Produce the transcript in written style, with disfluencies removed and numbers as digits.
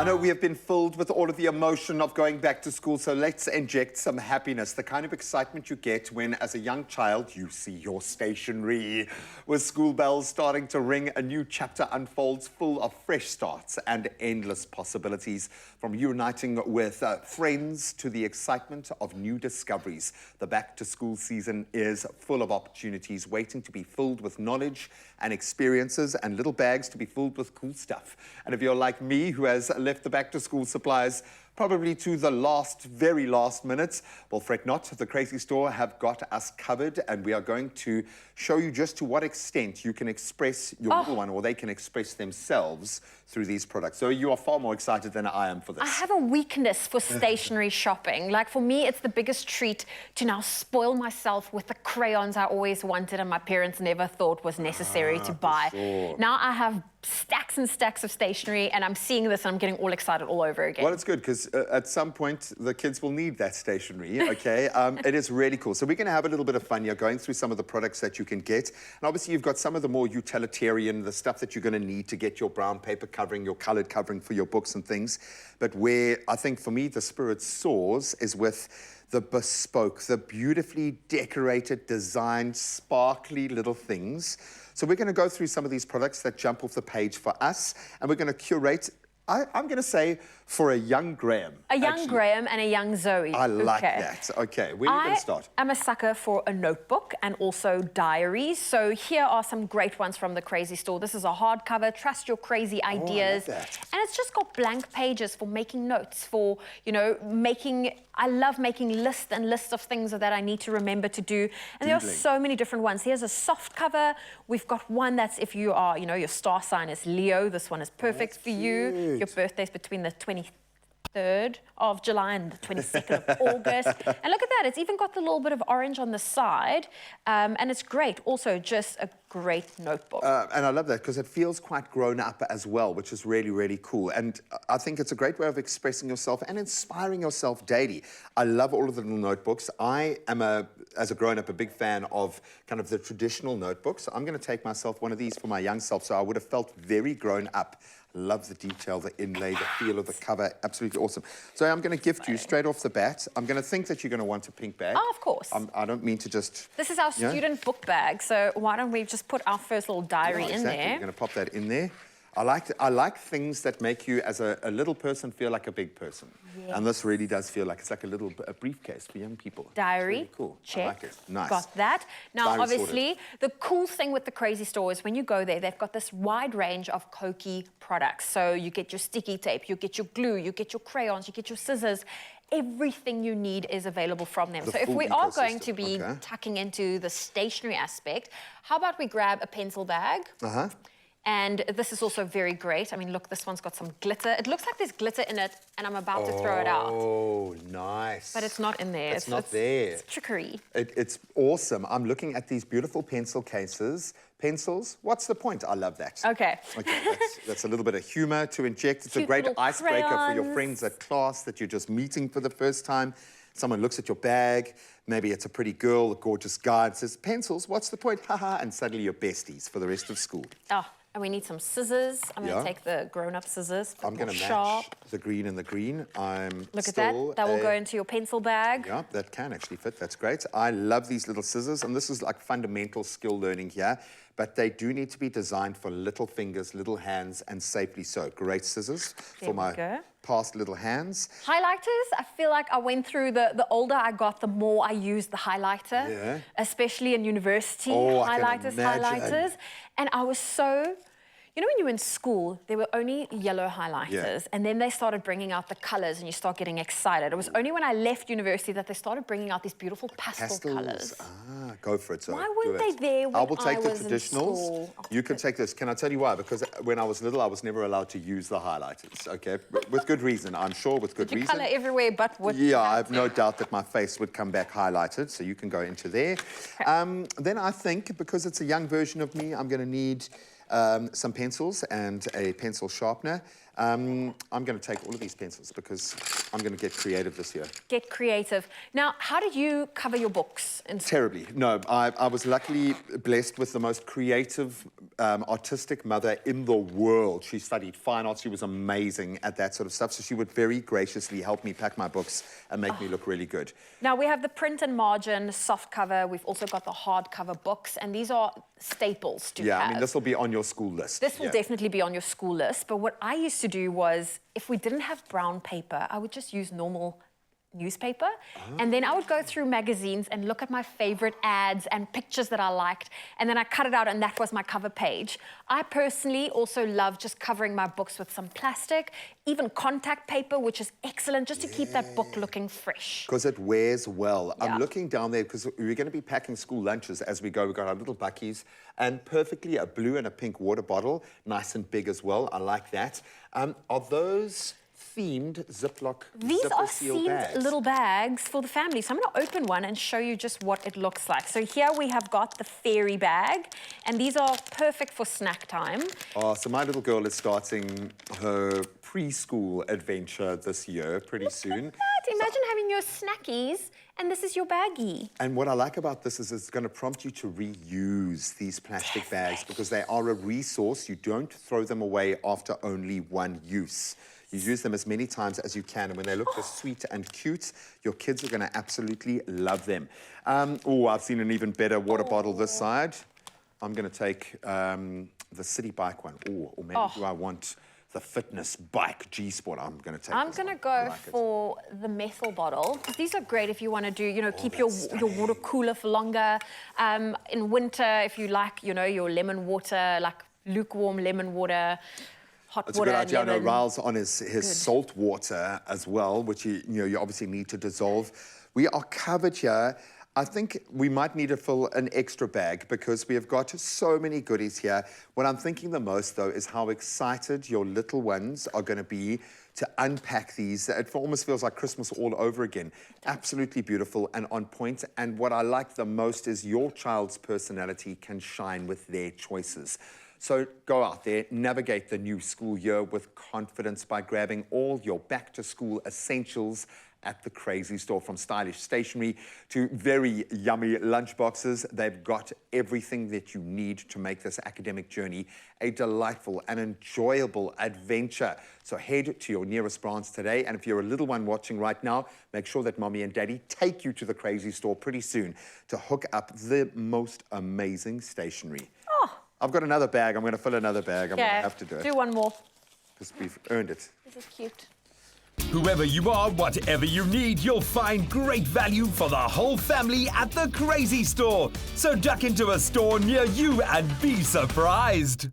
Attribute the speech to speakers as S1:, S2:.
S1: I know we have been filled with all of the emotion of going back to school, so let's inject some happiness, the kind of excitement you get when, as a young child, you see your stationery. With school bells starting to ring, a new chapter unfolds full of fresh starts and endless possibilities. From uniting with friends to the excitement of new discoveries, the back-to-school season is full of opportunities waiting to be filled with knowledge and experiences, and little bags to be filled with cool stuff. And if you're like me, who has left the back-to-school supplies probably to the very last minute, well, fret not. The Crazy Store have got us covered, and we are going to show you just to what extent you can express your little one, or they can express themselves through these products. So you are far more excited than I am for this.
S2: I have a weakness for stationery shopping. Like, for me, it's the biggest treat to now spoil myself with the crayons I always wanted and my parents never thought was necessary to buy.
S1: Sure.
S2: Now I have stacks and stacks of stationery, and I'm seeing this and I'm getting all excited all over again.
S1: Well, it's good, because at some point the kids will need that stationery, okay? It is really cool. So we're going to have a little bit of fun here, going through some of the products that you can get. And obviously you've got some of the more utilitarian, the stuff that you're going to need to get your brown paper covering, your coloured covering for your books and things. But where I think for me the spirit soars is with the bespoke, the beautifully decorated, designed, sparkly little things. So we're going to go through some of these products that jump off the page for us, and we're going to curate, I'm going to say, for a young Graham.
S2: A young Graham and a young Zoe.
S1: I like that. Okay, where are you going to start?
S2: I'm a sucker for a notebook and also diaries. So here are some great ones from the Crazy Store. This is a hardcover, trust your crazy ideas.
S1: I love that.
S2: And it's just got blank pages for making notes, for, you know, I love making lists and lists of things that I need to remember to do. And there are so many different ones. Here's a soft cover. We've got one that's, if you are, you know, your star sign is Leo, this one is perfect for you. Your birthday's between the 23rd of July and the 22nd of August. And look at that, it's even got the little bit of orange on the side. And it's great. Also, just a great notebook.
S1: And I love that, because it feels quite grown up as well, which is really, really cool. And I think it's a great way of expressing yourself and inspiring yourself daily. I love all of the little notebooks. I am, as a grown-up, a big fan of kind of the traditional notebooks. I'm going to take myself one of these for my young self, so I would have felt very grown up. Love the detail, the inlay, the feel of the cover. Absolutely awesome. So I'm going to gift you straight off the bat. I'm going to think that you're going to want a pink bag.
S2: Oh, of course.
S1: I don't mean to just...
S2: This is our student book bag, so why don't we just put our first little diary in there?
S1: We're going to pop that in there. I like things that make you, as a little person, feel like a big person. Yes. And this really does feel like it's like a briefcase for young people.
S2: Diary,
S1: really cool.
S2: check.
S1: I like it. Nice.
S2: Got that. Now,
S1: Diary
S2: obviously,
S1: sorted.
S2: the cool thing with the Crazy Store is when you go there, they've got this wide range of Koki products. So you get your sticky tape, you get your glue, you get your crayons, you get your scissors. Everything you need is available from them. So if we are going to be tucking into the stationery aspect, how about we grab a pencil bag? And this is also very great. I mean, look, this one's got some glitter. It looks like there's glitter in it, and I'm about to throw it out.
S1: Oh, nice.
S2: But it's not in there.
S1: It's not there.
S2: It's trickery.
S1: It's awesome. I'm looking at these beautiful pencil cases. Pencils, what's the point? I love that.
S2: Okay.
S1: That's a little bit of humor to inject. It's a great icebreaker for your friends at class that you're just meeting for the first time. Someone looks at your bag, maybe it's a pretty girl, a gorgeous guy, and says, pencils, what's the point? Haha, and suddenly you're besties for the rest of school.
S2: Oh, and we need some scissors. I'm going to take the grown-up scissors.
S1: I'm going to match the green and the green.
S2: Look at that. That will go into your pencil bag.
S1: Yeah, that can actually fit. That's great. I love these little scissors, and this is like fundamental skill learning here. But they do need to be designed for little fingers, little hands, and safely so. Great scissors for my past little hands.
S2: Highlighters, I feel like I went through the older I got, the more I used the highlighter. Yeah. Especially in university, highlighters. And I was so... You know, when you were in school, there were only yellow highlighters, and then they started bringing out the colors, and you start getting excited. It was only when I left university that they started bringing out these beautiful pastel colors.
S1: Ah, go for it. So
S2: why weren't they there when I
S1: will take the
S2: was
S1: traditionals. You can take this. Can I tell you why? Because when I was little, I was never allowed to use the highlighters, okay? With good reason, I'm sure, with good reason.
S2: Colour everywhere but what...
S1: Yeah, I have no doubt that my face would come back highlighted, so you can go into there. Then I think, because it's a young version of me, I'm going to need... some pencils and a pencil sharpener. I'm going to take all of these pencils because I'm going to get creative this year.
S2: Get creative. Now, how did you cover your books?
S1: Terribly. No, I was luckily blessed with the most creative, artistic mother in the world. She studied fine arts. She was amazing at that sort of stuff. So she would very graciously help me pack my books and make me look really good.
S2: Now, we have the print and margin soft cover. We've also got the hardcover books, and these are staples to have.
S1: Yeah, I mean, this will be on your school list.
S2: This will definitely be on your school list. But what I used to do was, if we didn't have brown paper, I would just use normal newspaper, and then I would go through magazines and look at my favorite ads and pictures that I liked, and then I cut it out, and that was my cover page. I personally also love just covering my books with some plastic, even contact paper, which is excellent just to keep that book looking fresh.
S1: Because it wears well.
S2: Yeah.
S1: I'm looking down there because we're going to be packing school lunches as we go. We've got our little buckies and perfectly a blue and a pink water bottle, nice and big as well. I like that. Are those themed Ziploc
S2: These are
S1: seal
S2: themed
S1: bags?
S2: little bags for the family. So I'm going to open one and show you just what it looks like. So here we have got the fairy bag, and these are perfect for snack time.
S1: Oh, so my little girl is starting her preschool adventure this year, pretty soon.
S2: Look at that. Imagine having your snackies, and this is your baggie.
S1: And what I like about this is it's going to prompt you to reuse these plastic bags because they are a resource. You don't throw them away after only one use. You use them as many times as you can, and when they look this sweet and cute, your kids are going to absolutely love them. Oh, I've seen an even better water bottle this side. I'm going to take the city bike one. Or maybe do I want the fitness bike G-Sport? I'm going to take
S2: I'm going to go for the methyl bottle. These are great if you want to do, you know, keep your water cooler for longer. In winter, if you like, you know, your lemon water, like lukewarm lemon water.
S1: It's a good idea. I know Riles on his salt water as well, which you obviously need to dissolve. We are covered here. I think we might need to fill an extra bag because we have got so many goodies here. What I'm thinking the most, though, is how excited your little ones are going to be to unpack these. It almost feels like Christmas all over again. Absolutely beautiful and on point. And what I like the most is your child's personality can shine with their choices. So go out there, navigate the new school year with confidence by grabbing all your back-to-school essentials at the Crazy Store. From stylish stationery to very yummy lunchboxes, they've got everything that you need to make this academic journey a delightful and enjoyable adventure. So head to your nearest branch today, and if you're a little one watching right now, make sure that Mommy and Daddy take you to the Crazy Store pretty soon to hook up the most amazing stationery. I've got another bag. I'm going to fill another bag. I'm going to have to do it.
S2: Do one more.
S1: Because we've earned it.
S2: This is cute.
S3: Whoever you are, whatever you need, you'll find great value for the whole family at the Crazy Store. So duck into a store near you and be surprised.